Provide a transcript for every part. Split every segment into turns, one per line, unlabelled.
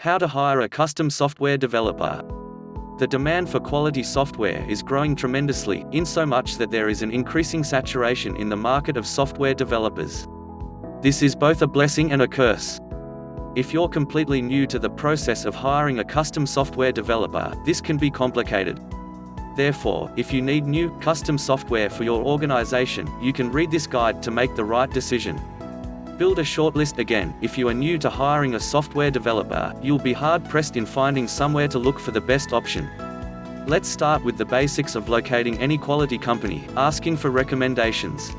How to hire a custom software developer. The demand for quality software is growing tremendously, insomuch that there is an increasing saturation in the market of software developers. This is both a blessing and a curse. If you're completely new to the process of hiring a custom software developer, this can be complicated. Therefore, if you need new, custom software for your organization, you can read this guide to make the right decision. Build a shortlist. Again, if you are new to hiring a software developer, you'll be hard-pressed in finding somewhere to look for the best option. Let's start with the basics of locating any quality company, asking for recommendations.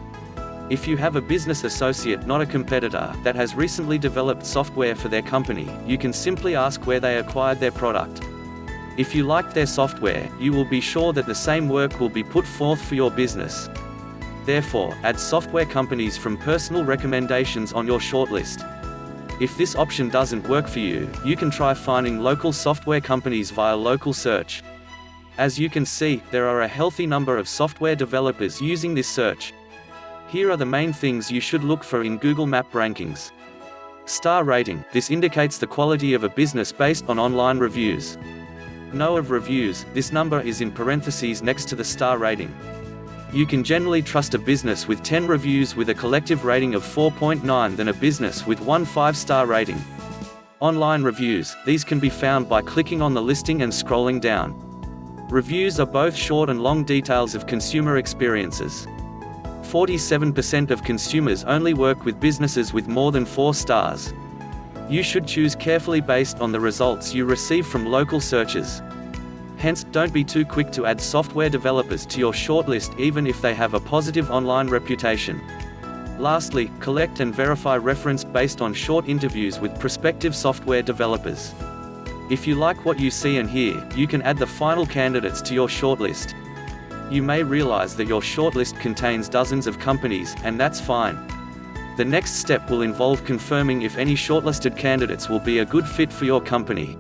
If you have a business associate, not a competitor, that has recently developed software for their company, you can simply ask where they acquired their product. If you liked their software, you will be sure that the same work will be put forth for your business. Therefore, add software companies from personal recommendations on your shortlist. If this option doesn't work for you, you can try finding local software companies via local search. As you can see, there are a healthy number of software developers using this search. Here are the main things you should look for in Google Map rankings. Star rating. This indicates the quality of a business based on online reviews. No of reviews. This number is in parentheses next to the star rating. You can generally trust a business with 10 reviews with a collective rating of 4.9 than a business with 1 5-star rating. Online reviews. These can be found by clicking on the listing and scrolling down. Reviews are both short and long details of consumer experiences. 47% of consumers only work with businesses with more than 4 stars. You should choose carefully based on the results you receive from local searches. Hence, don't be too quick to add software developers to your shortlist even if they have a positive online reputation. Lastly, collect and verify reference based on short interviews with prospective software developers. If you like what you see and hear, you can add the final candidates to your shortlist. You may realize that your shortlist contains dozens of companies, and that's fine. The next step will involve confirming if any shortlisted candidates will be a good fit for your company.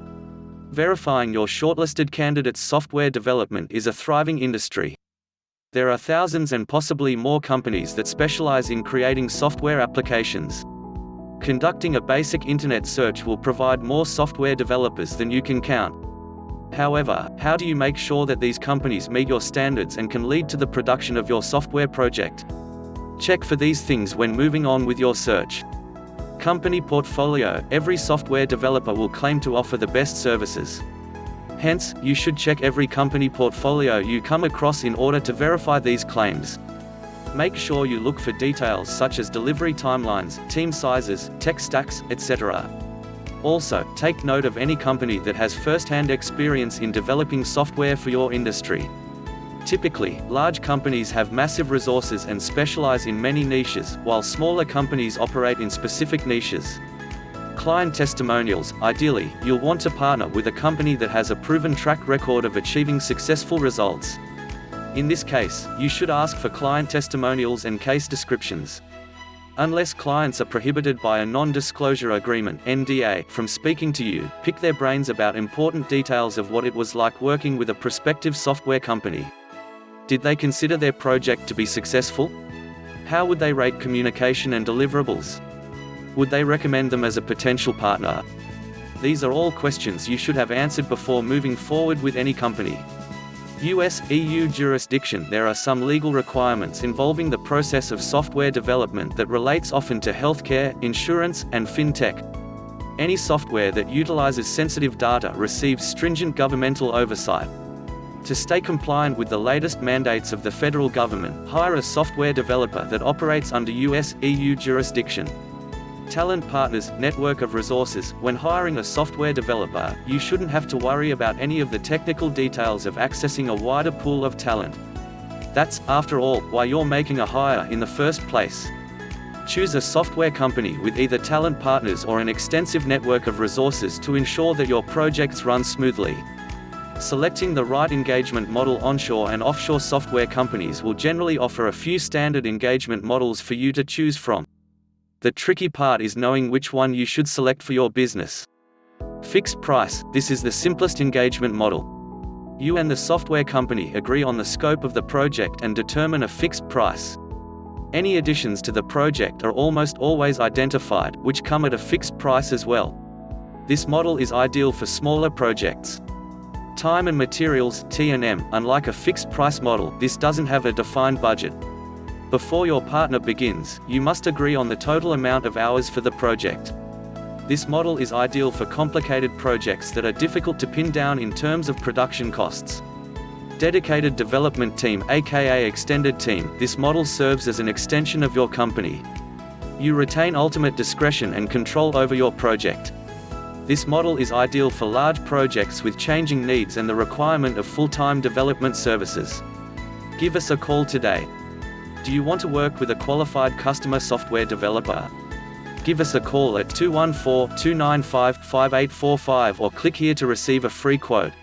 Verifying your shortlisted candidates' software development is a thriving industry. There are thousands and possibly more companies that specialize in creating software applications. Conducting a basic internet search will provide more software developers than you can count. However, how do you make sure that these companies meet your standards and can lead to the production of your software project? Check for these things when moving on with your search. Company portfolio. Every software developer will claim to offer the best services. Hence, you should check every company portfolio you come across in order to verify these claims. Make sure you look for details such as delivery timelines, team sizes, tech stacks, etc. Also, take note of any company that has first-hand experience in developing software for your industry. Typically, large companies have massive resources and specialize in many niches, while smaller companies operate in specific niches. Client testimonials. Ideally, you'll want to partner with a company that has a proven track record of achieving successful results. In this case, you should ask for client testimonials and case descriptions. Unless clients are prohibited by a non-disclosure agreement (NDA) from speaking to you, pick their brains about important details of what it was like working with a prospective software company. Did they consider their project to be successful? How would they rate communication and deliverables? Would they recommend them as a potential partner? These are all questions you should have answered before moving forward with any company. US/EU jurisdiction. There are some legal requirements involving the process of software development that relates often to healthcare, insurance, and fintech. Any software that utilizes sensitive data receives stringent governmental oversight. To stay compliant with the latest mandates of the federal government, hire a software developer that operates under US/EU jurisdiction. Talent partners, network of resources. When hiring a software developer, you shouldn't have to worry about any of the technical details of accessing a wider pool of talent. That's, after all, why you're making a hire in the first place. Choose a software company with either talent partners or an extensive network of resources to ensure that your projects run smoothly. Selecting the right engagement model. Onshore and offshore software companies will generally offer a few standard engagement models for you to choose from. The tricky part is knowing which one you should select for your business. Fixed price. This is the simplest engagement model. You and the software company agree on the scope of the project and determine a fixed price. Any additions to the project are almost always identified, which come at a fixed price as well. This model is ideal for smaller projects. Time and materials (T&M). Unlike a fixed price model, this doesn't have a defined budget. Before your partner begins, you must agree on the total amount of hours for the project. This model is ideal for complicated projects that are difficult to pin down in terms of production costs. Dedicated development team, aka extended team. This model serves as an extension of your company. You retain ultimate discretion and control over your project. This model is ideal for large projects with changing needs and the requirement of full-time development services. Give us a call today. Do you want to work with a qualified customer software developer? Give us a call at 214-295-5845 or click here to receive a free quote.